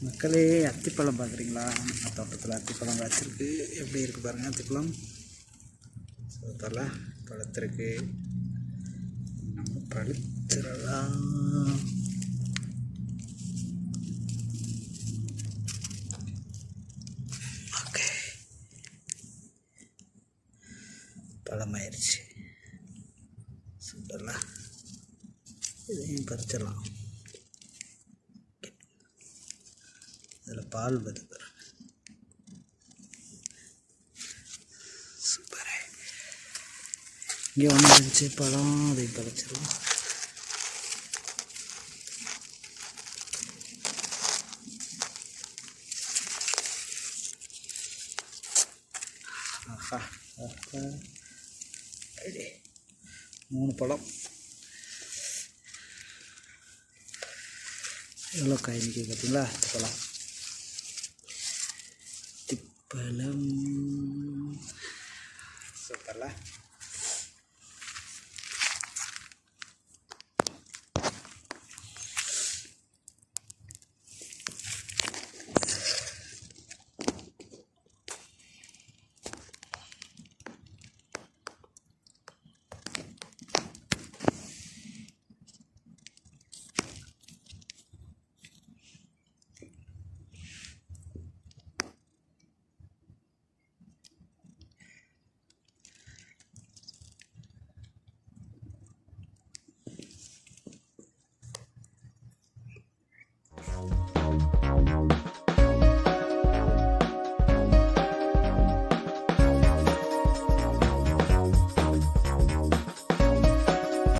மக்களே, அத்திப்பழம் பார்க்குறீங்களா? நம்ம தோட்டத்தில் அத்திப்பழம் காய்ச்சிருக்கு. எப்படி இருக்குது பாருங்கள். அத்திப்பழம் தலை பழுத்திருக்கு. நம்ம பழுத்திரலாம். ஓகே, பழமாயிருச்சு. சூப்பர்ல. இதையும் பறிச்சிடலாம். அதில் பால் வருது பாரு. சூப்பர். இங்கே ஒன்று இருந்துச்சு பழம், அதை பறிச்சிடலாம். ஆஹா ஆஹா, 3 பழம். எவ்வளோ காய் நிற்கிது பார்த்தீங்களா? பழம் பழம் சூப்பர்ல.